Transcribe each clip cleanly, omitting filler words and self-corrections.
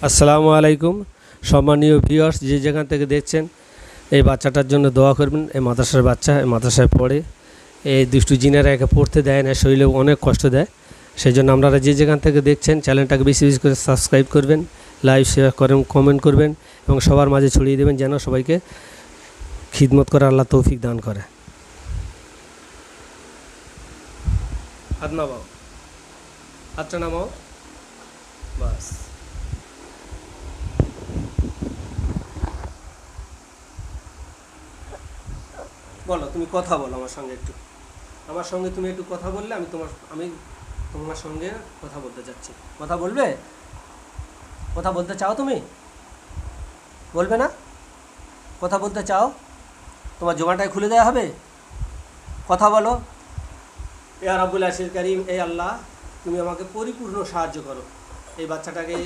আসসালামু আলাইকুম সম্মানীয় ভিউয়ার্স, যে যেখান থেকে দেখছেন এই বাচ্চাটার জন্য দোয়া করবেন। এই মাদ্রাসার বাচ্চা, এই মাদ্রাসায় পড়ে। এই দুষ্টু জিনেরা একে পড়তে দেয় না, শরীরে অনেক কষ্ট দেয়। সেই জন্য আপনারা যে যেখান থেকে দেখছেন চ্যানেলটাকে বেশি বেশি করে সাবস্ক্রাইব করবেন, লাইক শেয়ার করেন, কমেন্ট করবেন এবং সবার মাঝে ছড়িয়ে দেবেন যেন সবাইকে খিদমত করে আল্লাহ তৌফিক দান করে। হাত নামাও, হাতটা নামাও, বাস। বলো, তুমি কথা বলো আমার সঙ্গে একটু। আমার সঙ্গে তুমি একটু কথা বললে আমি তোমার সঙ্গে কথা বলতে চাচ্ছি। কথা বলবে? কথা বলতে চাও? তুমি বলবে না? কথা বলতে চাও? তোমার জোগানটায় খুলে দেওয়া হবে। কথা বলো। ইয়া রাব্বুল আরশিল কারীম, এই আল্লাহ তুমি আমাকে পরিপূর্ণ সাহায্য করো। এই বাচ্চাটাকে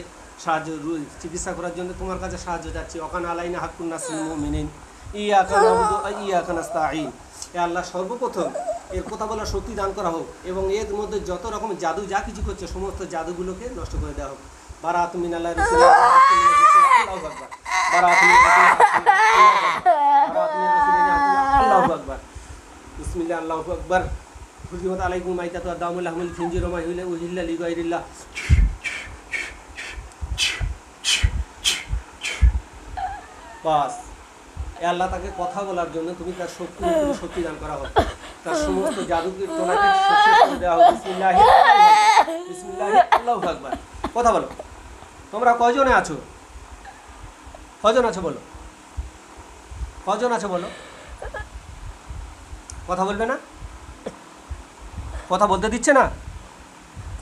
চিকিৎসা করার জন্য তোমার কাছে সাহায্য চাচ্ছি। ওয়াকানা আলাইনা হাক্কুন নাসরিল মুমিনিন, ইয়াকা নাবুদু ওয়া ইয়াকা নাস্তাঈন। এ আল্লাহ, সর্বপ্রথম এর কথা বলার শক্তি দান করা হোক এবং এর মধ্যে যত রকম জাদু যা কিছু করছে সমস্ত জাদুগুলোকে নষ্ট করে দেওয়া হোক। বারাআতুম মিনাল্লাহি ওয়া রাসূলিহি, আল্লাহু আকবার। বারাআতুম মিনাল্লাহি আল্লাহু আকবার। বিসমিল্লাহ, আল্লাহু আকবার। হুররিমাত আলাইকুম মাইতাতু ওয়া দামুল লাহমুল খিনজির ওয়া মা উহিল্লা লিগাইরিল্লাহ। বাস। এ আল্লাহ, তাকে কথা বলার জন্য তুমি তার শক্তি দান করা হোক, তার সমস্ত জাদুকে তোলাকে শেষ করে দেওয়া হোক। বিসমিল্লাহি বিসমিল্লাহি আল্লাহু আকবার। কথা বলো। তোমরা কয়জনে আছো? কয়জন আছো বলো? কয়জন আছো বলো? কথা বলবে না? কথা বলতে দিচ্ছে না?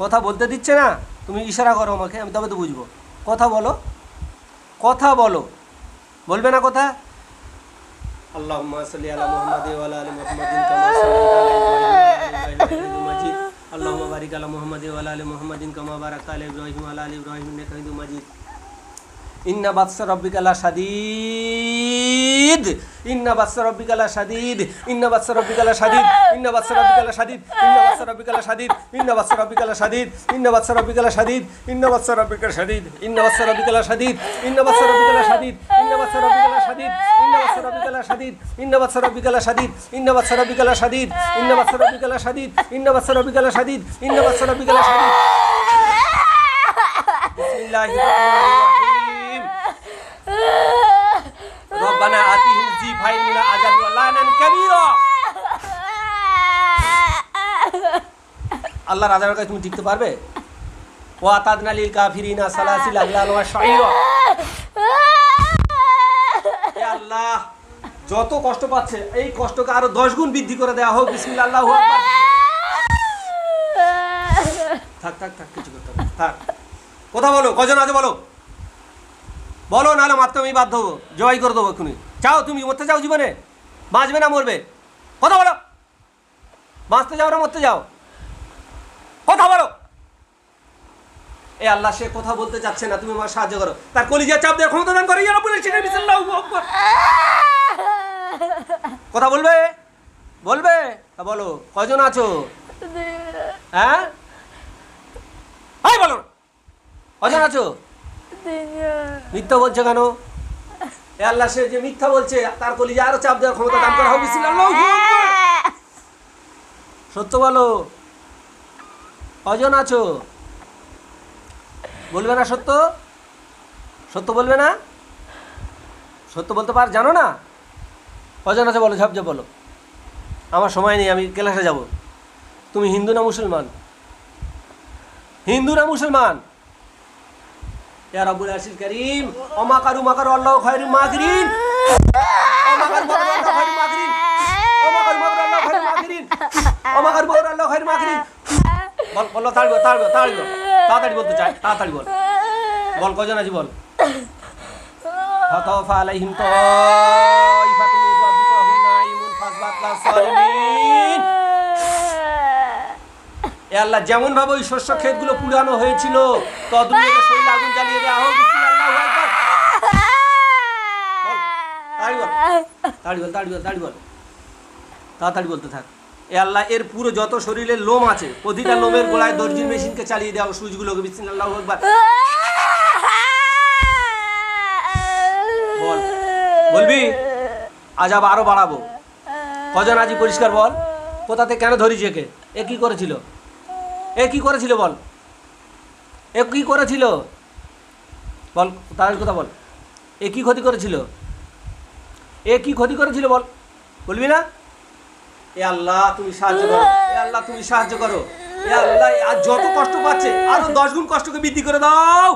কথা বলতে দিচ্ছে না? তুমি ইশারা করো আমাকে, আমি তবে তো বুঝবো। কথা বলো, কথা বলো। বলবে না কথা? আল্লাহুম্মা সাল্লি আলা মুহাম্মাদ ওয়া আলা আলি মুহাম্মাদিন কামা সাল্লাইতা আলা ইব্রাহিম ওয়া আলা আলি ইব্রাহিম ইন্নাকা মাজিদ। আল্লাহুম্মা বারিক আলা মুহাম্মাদ ওয়া আলা আলি মুহাম্মাদিন কামা বারাকতা আলা ইব্রাহিম ওয়া আলা আলি ইব্রাহিম ইন্নাকা হামিদুম মাজিদ। ইন্না বাতসা রাব্বিকা লাশাদীদ, ইন্না বাতসা রাব্বিকা লাশাদীদ, ইন্না বাতসা রাব্বিকা লাশাদীদ, ইন্না বাতসা রাব্বিকা লাশাদীদ, ইন্না বাতসা রাব্বিকা লাশাদীদ, ইন্না বাতসা রাব্বিকা লাশাদীদ, ইন্না বাতসা রাব্বিকা লাশাদীদ, ইন্না বাতসা রাব্বিকা লাশাদীদ, ইন্না বাতসা রাব্বিকা লাশাদীদ, ইন্না বাতসা রাব্বিকা লাশাদীদ, ইন্না বাতসা রাব্বিকা লাশাদীদ, ইন্না বাতসা রাব্বিকা লাশাদীদ, ইন্না বাতসা রাব্বিকা লাশাদীদ, ইন্না বাতসা রাব্বিকা লাশাদীদ, ইন্না বাতসা রাব্বিকা লাশাদীদ, ইন্না বাতসা রাব্বিকা লাশাদীদ, ইন্না বাতসা রাব্বিকা লাশাদীদ। বিসমিল্লাহির রাহমানির রাহিম। রব্বানা আতিহিম যিফাইন মিনাল আযাবি ওয়া লানান কাবীরা। আল্লাহর আযাবের কাছে তুমি টিকতে পারবে? ওয়া তাদনা লিল কাফিরিনা সালাসিল আগলাল ওয়া শাইরা। হে আল্লাহ, যত কষ্ট পাচ্ছে এই কষ্টকে আরো 10 গুণ বৃদ্ধি করে দেওয়া হোক। বিসমিল্লাহ, আল্লাহু আকবার। থাক থাক থাক, কিছু করতে হবে। থাক, কথা বলো। কজন আছে বলো? বলো, নাহলে মারতে আমি বাধ্য হবো, জবাই করে দেবো এক্ষুনি। চাও তুমি মরতে চাও জীবনে? বাঁচবে না মরবে? কথা বলো। বাঁচতে যাও না মরতে যাও? কথা বলো। এ আল্লাহ, সে কথা বলতে চাচ্ছে না, তুমি আমার সাহায্য করো। তার কলিজা চাপ দেওয়ার ক্ষমতা দান করো। ইয়া রাব্বুল আলামিন, বিসমিল্লাহু আকবার। কথা বলবে? বলবে? তা বলো, কয়জন আছো? হ্যাঁ, বলো, কয়জন আছো? মিথ্যা বলছে কেন? এ আল্লাহ, সে যে মিথ্যা বলছে তার কলিজা আরো চাপ দেওয়ার ক্ষমতা দান করা হোক। বিসমিল্লাহ, আল্লাহু আকবার। সত্য বলো, কয়জন আছো? বলবে না সত্য? সত্য বলবে না? সত্য বলতে জানো না? কয়জন আছে বলো, ঝাপঝাপ বলো। আমার সময় নেই, আমি ক্লাসে যাব। তুমি হিন্দু না মুসলমান? হিন্দু না মুসলমান? ইয়া রাব্বুল আরশিল কারীম, ওয়া মাকারু মাকারু আল্লাহু খায়রুল মাকিরিন, ওয়া মাকারু মাকারু আল্লাহু খায়রুল মাকিরিন, ওয়া মাকারু মাকারু আল্লাহু খায়রুল মাকিরিন, ওয়া মাকারু মাকারু আল্লাহু খায়রুল মাকিরিন। বল, তাড়াতাড়ি বলতে চাই, তাড়াতাড়ি বল। বল, কয়জন আছি বল। ফাতাওফা আলাইহিম তাইফাতুম মির রাব্বিকা ওয়া হুম নাঈমুন ফাসবাত লাসালিমিন। এ আল্লাহ, যেমন ভাবে ওই শস্য ক্ষেতগুলো পুরানো হয়েছিল তদ্রুপ শরীরে আগুন জ্বালিয়ে দেওয়া হোক। বিসমিল্লাহ, আল্লাহু আকবার। তাড়াতাড়ি বল। তাড়াতাড়ি বলতে থাক। এ আল্লাহ, এর পুরো যত শরীরের লোম আছে প্রতিটা লোমের গোড়ায় দর্জির মেশিনকে চালিয়ে দেওয়া সুইচগুলোকে। বিসমিল্লাহ, আল্লাহু আকবার। বলবি? আজাব আরো বাড়াবো। কজন আজি পরিষ্কার বল, কোথাতে কেন ধরিস একে? এ কি করেছিল? এ কি করেছিল বল? এ কি করেছিল বল, তার কথা বল। এ কি ক্ষতি করেছিল? এ কি ক্ষতি করেছিল বল, বলবি না? এ আল্লাহ তুমি সাহায্য করো, এ আল্লাহ তুমি সাহায্য করো, এ আল্লাহ আর যত কষ্ট পাচ্ছে আরো 10 গুণ কষ্টকে বৃদ্ধি করে দাও।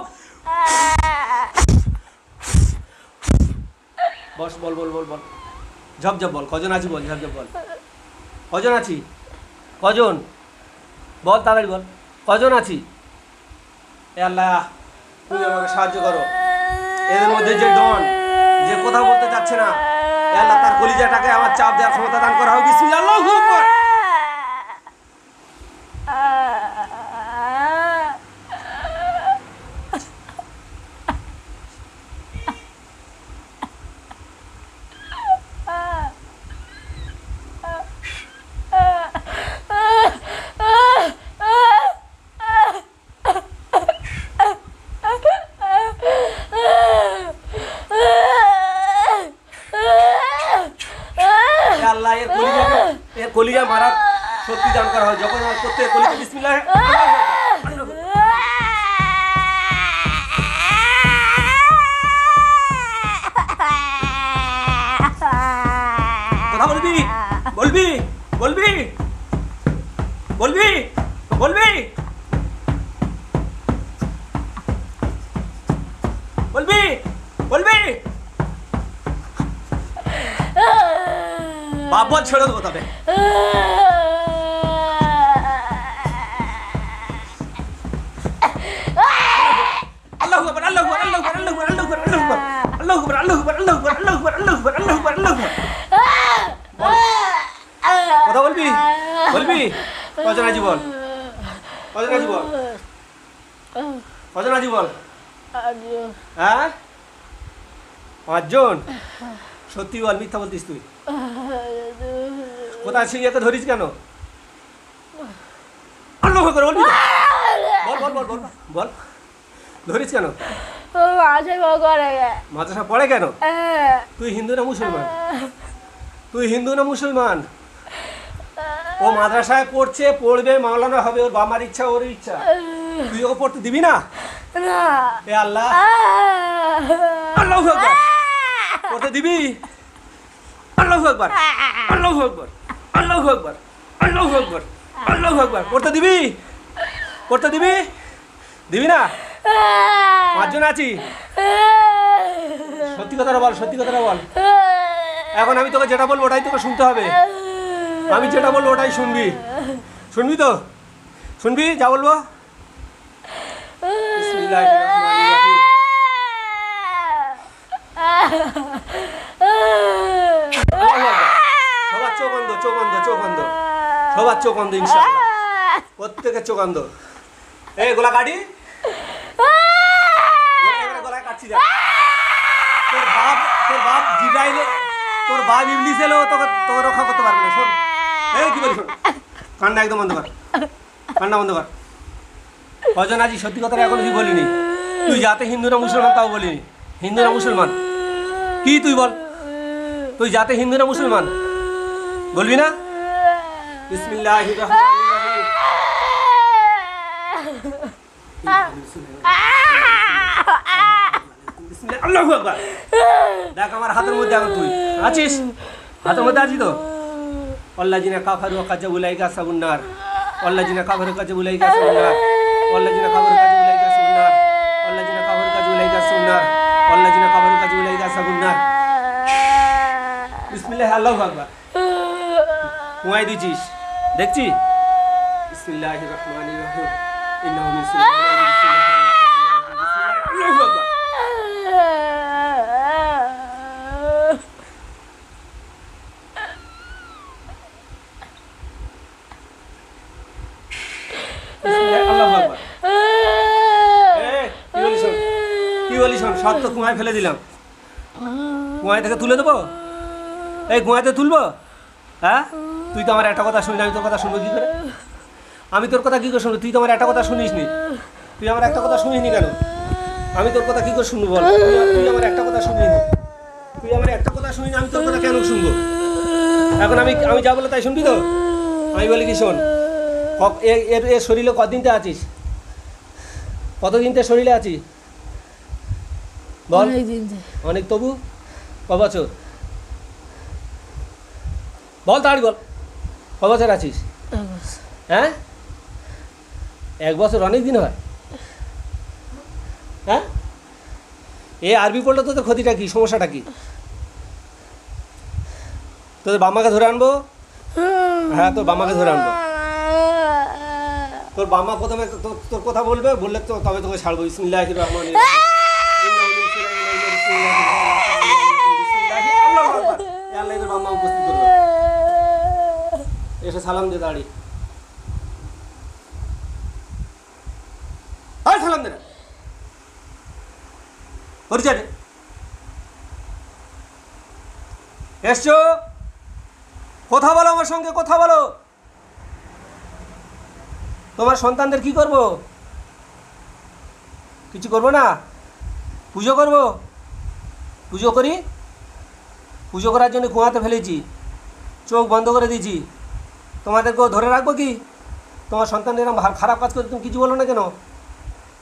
বস, বল বল বল বল, ঝপঝপ বল, কজন আছি বল, ঝপঝপ বল। কজন আছি? কজন? বল তাড়াতাড়ি বল, কজন আছি? এ আল্লাহ তুমি আমাকে সাহায্য করো। এদের মধ্যে যে ডন, যে কথা বলতে চাচ্ছে না, এ আল্লাহ তার কলিজাটাকে আমার চাপ দেওয়ার ক্ষমতা দান করা হোক। বিসমিল্লাহ, আল্লাহু আকবার। আল্লাহ এর কলিজা মারার শক্তি দান করা হয়। যখন আমার করতে কলিজা বিসমিল্লাহ, কথা বলবি? বলবি? বলবি? বলবি? বলবি? বলবি? বলবি? বাপ বল, ছেড়ে দেবো তবে। আল্লাহু আকবার, আল্লাহু আকবার, আল্লাহু আকবার, আল্লাহু আকবার, আল্লাহু আকবার, আল্লাহু আকবার, আল্লাহু আকবার, আল্লাহু আকবার, আল্লাহু আকবার, আল্লাহু আকবার, আল্লাহু আকবার, আল্লাহু আকবার। কথা বলবি? বলবি? কজন আছি বল, কজন আছি বল, কজন আছি বল। হ্যাঁ 5 জন? সত্যি বল, মিথ্যা বলতিস তুই? কোথায় ছিলি, একে ধরিস কেন? আল্লাহু আকবার বলবি? বল বল বল বল বল, ধরিস কেন? মাদ্রাসা পড়ে কেন? তুই হিন্দু না মুসলমান? তুই হিন্দু না মুসলমান? ও মাদ্রাসায় পড়ছে, পড়বে, মাওলানা হবে, ওর বাবার ইচ্ছা, ওর ইচ্ছা। তুই ওকে পড়তে দিবি না? এ আল্লাহ, আল্লাহু আকবার, পড়তে দিবি? আল্লাহু আকবার, আল্লাহু আকবার, আল্লাহু আকবার, আল্লাহু আকবার, আল্লাহু আকবার, পড়তে দিবি? পড়তে দিবি? দিবি না? 5 জন আছি। সত্যি কথাটা বল, সত্যি কথাটা বল। এখন আমি তোকে যেটা বলবো ওটাই তোকে শুনতে হবে। আমি যেটা বলবো ওটাই শুনবি। শুনবি তো? শুনবি যা বলবো? বিসমিল্লাহির রহমানির রহিম। সবার চোখ বন্ধ, চোখ বন্ধ, চোখ বন্ধ, সবার চোখ বন্ধ ইনশাআল্লাহ, প্রত্যেকের চোখ বন্ধ। এই গোলা কাটি, গলায় কাটছি যা। তোর বাপ জিব্রাইল, তোর বাপ ইবলিস এলেও তোকে রক্ষা করতে পারবে না। শোন, এই কি বলি শোন, কান্না একদম বন্ধ কর, কান্না বন্ধ কর। কজন আছি সত্যি কথাটা এখনো তুই বলিনি। তুই যাতে হিন্দু না মুসলমান তাও বলিনি। হিন্দু না মুসলমান কি তুই বল? তুই যাতে হিন্দু না মুসলমান বলবি না? বিসমিল্লাহির রহমানির রহিম। আল্লাহু আকবার। দেখ আমার হাতের মধ্যে এখন তুই আছিস, হাতের মধ্যে আছিস তো। আল্লাযিনা কাফারু ওয়া কাযাবু উলাইকা আসহাবুন নার, আল্লাযিনা কাফারু কাযাবু উলাইকা আসহাবুন নার, আল্লাযিনা কাফারু কাযাবু উলাইকা আসহাবুন নার, আল্লাযিনা কাফারু কাযাবু উলাইকা আসহাবুন নার, আল্লাযিনা কাফারু কাযাবু উলাইকা আসহাবুন নার। বিসমিল্লাহ, আল্লাহু আকবার। কুয়াই দিছিস দেখছি। বিসমিল্লাহির রহমানির রহিম। ইন্নাহু মিন সুলাইমান। আল্লাহু আকবার। কি বলিস? সব তো কুয়ায় ফেলে দিলাম, কুয়ায় থেকে তুলে দেবো? এই কুয়াতে তুলবো? হ্যাঁ, তুই তো আমার একটা কথা শুনলি, আমি তোর কথা শুনবো কি করে? আমি তোর কথা কী করে শুনবো? তুই তো আমার একটা কথা শুনিস নি। তুই আমার একটা কথা শুনিস নি কেন? আমি তোর কথা কী করে শুনবো বল? তুই আমার একটা কথা শুনিস নি। তুই আমার একটা কথা শুনি না, আমি তোর কথা কেন শুনবো? এখন আমি আমি যা বলে তাই শুনবি তো? আমি বলি কি শোন, এর শরীরে কতদিনতে আছিস? কতদিনতে শরীরে আছিস বল? অনেক। তবু ক বছর বল, তাড়ি বল, ক বছর আছিস? হ্যাঁ, 1 বছর অনেক দিন হয়। হ্যাঁ, এ আরবি পড়লে তোদের ক্ষতিটা কি, সমস্যাটা কি? তোদের বাম্মাকে ধরে আনবো। হ্যাঁ, তোর বাম্মাকে ধরে আনবো। তোর বাম্মা প্রথমে তোর কথা বলবে, বললে তো তবে তোকে ছাড়বো। বিসমিল্লাহির রহমানির রহিম। আল্লাহ তোর বাম্মা উপস্থিত করবে, এসে সালাম দে দাঁড়ি। আর সালাম দে না, পরিচয় দে। এসছো, কথা বলো আমার সঙ্গে, কথা বলো। তোমার সন্তানদের কি করব? কিছু করবো না? পুজো করব? পুজো করি। পুজো করার জন্য কুয়াতে ফেলেছি, চোখ বন্ধ করে দিয়েছি। তোমাদেরকেও ধরে রাখবো কি? তোমার সন্তানদের এরকম খারাপ কাজ করে তুমি কিছু বলো না কেন?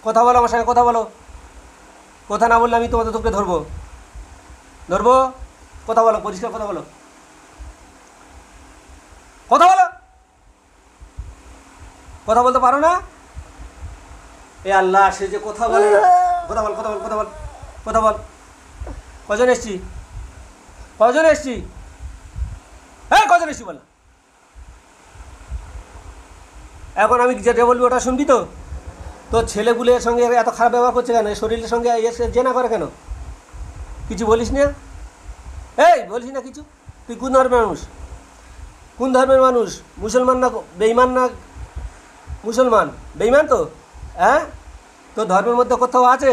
কথা বলো আমার সঙ্গে, কথা বলো। কথা না বললে আমি তোমাদের তোকে ধরবো। ধরবো, কথা বলো, পরিষ্কার কথা বলো, কথা বলো। কথা বলতে পারো না? এ আল্লাহ, সে যে কথা বলে না। কথা বল, কথা বল, কথা বল, কথা বল। কজন এসছি? কজন এসছি? হ্যাঁ, কজন এসছি বল। এখন আমি যেটা বলবি ওটা শুনবি তো? তোর ছেলেগুলোর সঙ্গে এত খারাপ ব্যবহার করছে কেন? শরীরের সঙ্গে এসে জেনা করে কেন? কিছু বলিস না? এই বলিস না কিছু? তুই কোন ধর্মের মানুষ? কোন ধর্মের মানুষ? মুসলমান না বেঈমান? না মুসলমান, বেঈমান তো? হ্যাঁ, তোর ধর্মের মধ্যে কোথাও আছে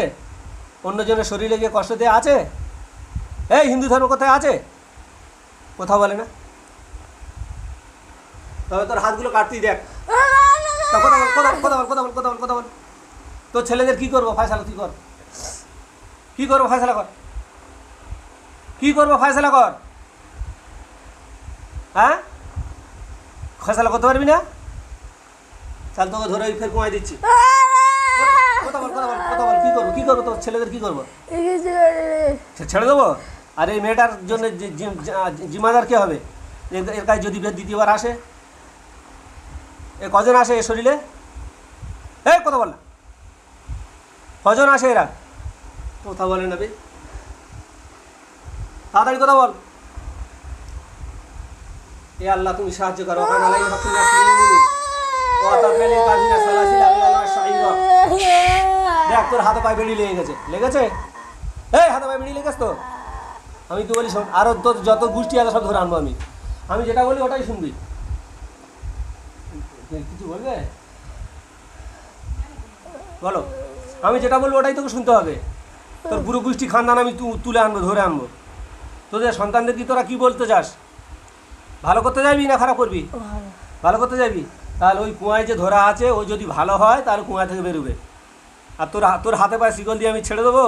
অন্যজনের শরীরে গিয়ে কষ্ট দেওয়া আছে? এই হিন্দু ধর্ম কোথায় আছে? কোথাও বলে না। তবে তোর হাতগুলো কাটতেই দেখ। কথা বল, কথা বল, কথা বল, কথা বল, কথা বল, কথা বল। তোর ছেলেদের কি করবো ফয়সালা তুই কর। কি করবো ফয়সালা কর। কি করবো ফয়সালা কর। হ্যাঁ, ফয়সালা করতে পারবি না? তাহলে তোকে ধরে ফের কমাই দিচ্ছি। কথা বল, কথা বল, কথা বল। কি করবো, কি করবো? তোর ছেলেদের কি করবো? ছেড়ে দেবো? আর এই মেয়েটার জন্য জিম্মাদার কে হবে? এর কাছে যদি দ্বিতীয়বার আসে? এ কজন আসে এ শরীরে? এই কথা বল না, কজন আসে এরা? কথা বলে না বে, তাড়াতাড়ি কথা বল। এ আল্লাহ, তুমি সাহায্য করো। দেখ তোর হাতে পায়ে বেড়ি লেগে গেছে। লেগেছে? এই হাতে পায়ে বেড়ি লেগেছে তো? আমি কি বলি শোন, আরো তোর যত গোষ্ঠী আছে সব ধরে আনবো আমি। আমি যেটা বলি ওটাই শুনবি। কিছু বলবে? বলো। আমি যেটা বলবো ওটাই তোকে শুনতে হবে। তোর পুরো গোষ্ঠী খানদান আমি তুলে আনবো, ধরে আনবো। তোদের সন্তানদের কি তোরা কি বলতে চাস? ভালো করতে যাবি না খারাপ করবি? ভালো করতে যাবি। তাহলে ওই কুয়ায় যে ধরা আছে ও যদি ভালো হয় তাহলে কুয়া থেকে বেরোবে। আর তোর হাতে পায়ে শিকল দিয়ে আমি ছেড়ে দেবো?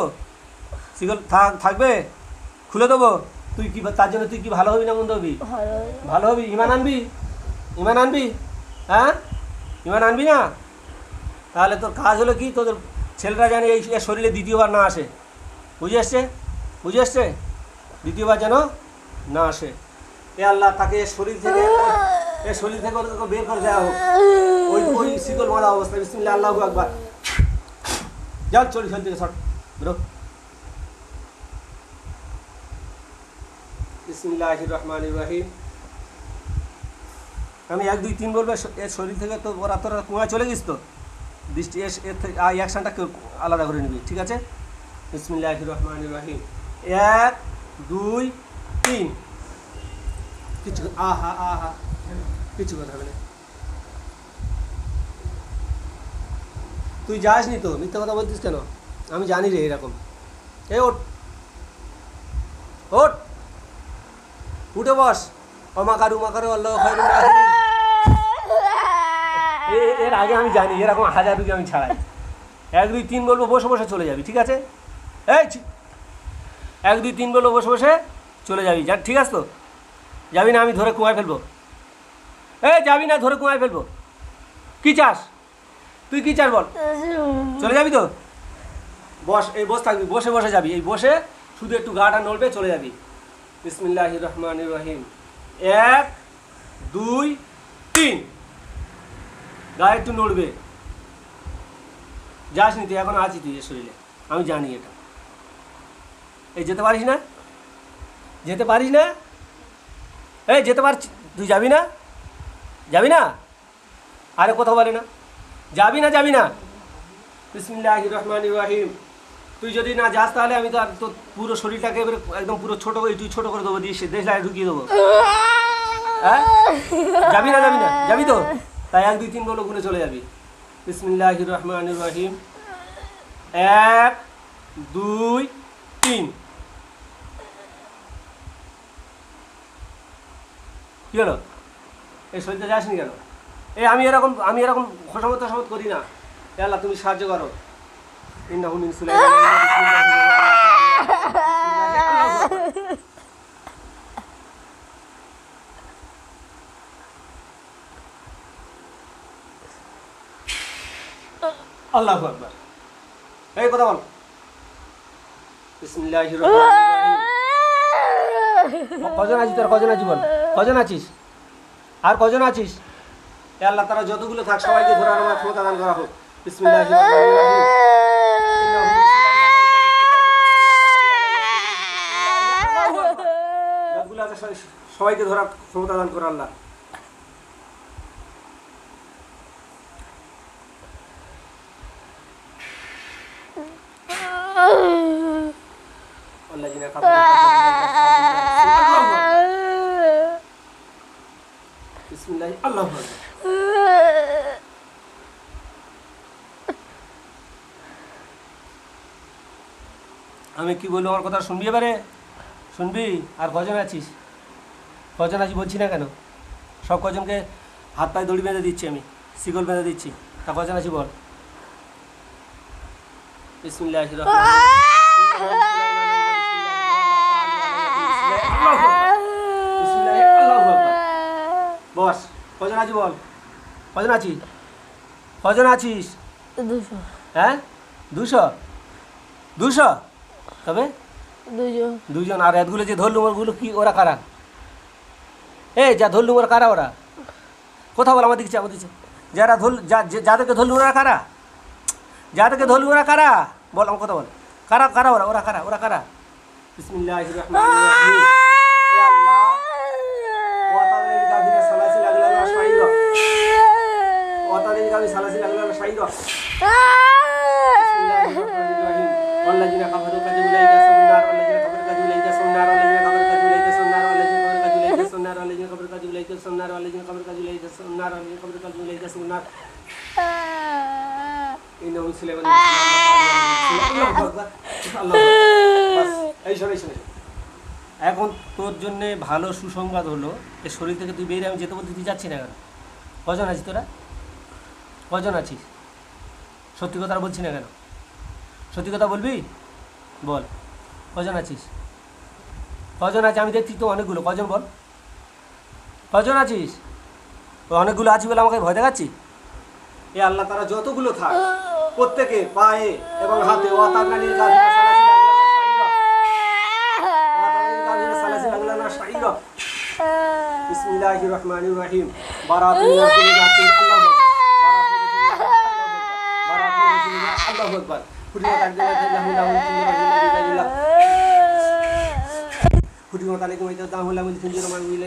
শিকল থাকবে? খুলে দেবো? তুই কি তার জন্য তুই কি ভালো হবি না মন্দ হবি? ভালো হবি। ইমান আনবি? ইমান আনবি? হ্যাঁ, ইমান আনবি না? তাহলে তোর কাজ হলো কি, তোদের ছেলেরা যেন এই শরীরে দ্বিতীয়বার না আসে। বুঝে এসছে? বুঝে এসছে? দ্বিতীয়বার যেন না আসে। এ আল্লাহ, তাকে শরীর থেকে ওদেরকে বের করে দেওয়া হোক। ওই শিকল বাঁধা অবস্থা। বিসমিল্লাহ, আল্লাহু আকবার। যাও, চলি শরীর থেকে, শট বেরো। বিসমিল্লাহির রহমানির রহিম। আমি 1 2 3 বলবো, এর শরীর থেকে তো তোরা কুয়ায় চলে গেছিস তো, দৃষ্টি এর থেকে অ্যাকশনটা আলাদা করে নিবি, ঠিক আছে? বিসমিল্লাহির রহমানির রহিম। 1 2 3। কিছু আহা আহা, কিছু কথা হবে না। তুই যাসনি তো, মিথ্যা কথা বলছিস কেন? আমি জানি রে এরকম। এ ওঠ, ওঠ, উঠে বস। অমাকারু মাকারু আল্লাহ খায়রুন নাসিরিন। এর আগে আমি জানি এরকম 1000 রুগী আমি ছাড়াই। 1 2 3 বলবো, বসে বসে চলে যাবি, ঠিক আছে? এই 1 2 3 বলো, বসে বসে চলে যাবি। ঠিক আছে তো? যাবি না? আমি ধরে কুয়ায় ফেলবো। যাবি না? ধরে কুয়ায় ফেলবো। কি চাস তুই? কি চাস বল? চলে যাবি তো? বস, বস থাকবি, বসে বসে যাবি। এই বসে শুধু একটু গাটা নড়বে, চলে যাবি। বিসমিল্লাহির রহমানির রহিম। 1 2 3। গা একটু নড়বে। যাস নি তুই, এখন আছি তুই শরীরে, আমি জানি এটা। যেতে পারিস না? যেতে পারিস না? যেতে পারছি? তুই যাবি না? যাবি না? আরে কথা বলে না, যাবি না? যাবি না? বিসমিল্লাহির রহমানির রহিম। তুই যদি না যাস তাহলে আমি তো আর তোর পুরো শরীরটাকে এবারে একদম পুরো ছোটো করে, তুই ছোটো করে দেবো, দিয়ে দেশ লাগে ঢুকিয়ে দেবো। যাবি না? যাবি না? যাবি তো? তাই 1 2 3 বলো, গুনে চলে যাবি। বিসমিল্লাহির রহমানির রহিম। 1 2 3। কি হলো? শরীরটা যাসনি কেন? আমি এরকম খোসামত করি না। আল্লাহ তুমি সাহায্য করো। ইন্নাহু মিন সুলাইমান। আল্লাহু আকবার। কথা বল। বিসমিল্লাহির রহমানির রহিম। কজন আছিস তোর? কজন আছিস বল? কজন আছিস? আর কজন আছিস? আল্লাহ তারা যতগুলো থাক সবাইকে ধরে আমার ক্ষমতা দান করা হোক। বিসমিল্লাহির রহমানির রহিম। যতগুলো আছে সবাইকে ধরার ক্ষমতা দান করে আল্লাহ। আমি কি বলবো? আমার কথা শুনবি এবারে? শুনবি? আর কজন আছিস? কজন আছিস বলছি না কেন? সব কজনকে হাত পায়ে দড়ি বেঁধে দিচ্ছি, আমি শিকল বেঁধে দিচ্ছি। তা কজন আছি বল? বিসমিল্লাহির বস। কজন আছি বল? কজন আছিস? কজন আছিস? 200। হ্যাঁ 200? 200? তবে 2জন। আর এতগুলো যে ধরলুম ওগুলো কি? ওরা কারা? যা ধরলুম ওরা কারা? ওরা কথা বল, আমার দিচ্ছে, আমার দিচ্ছে। যারা যাদেরকে ধরলুম ওরা কারা? যাদেরকে ধরলুম ওরা কারা? বল, আমার কথা বল। কারা কারা ওরা? ওরা কারা? ওরা কারা? বিসমিল্লাহির রহমানির রহিম। এখন তোর জন্যে ভালো সুসংবাদ হলো, এই শরীর থেকে তুই বেরিয়ে আমি যেতে বলতে তুই যাচ্ছি না কেন? কজন আছিস তোরা? কজন আছিস? সত্যি কথা বলছি না কেন? সত্যি কথা বলবি? বল, কজন আছিস? কজন আছে? আমি দেখছি তো অনেকগুলো। কজন বল? কজন আছিস? অনেকগুলো আছি বলে আমাকে ভয় দেখাচ্ছি? আল্লাহ তারা যতগুলো থাক প্রত্যেকে পায়ে এবং হাতে বিসমিল্লাহির রহমানির রহিম। বারাতুন আল্লাহু আকবার। হুরিমত আলাইকুম ওয়াইতাদাহুল্লাহু মিন ফুনজির মান উইলা হুরিমত আলাইকুম ওয়াইতাদাহুল্লাহু মিন ফুনজির মান উইলা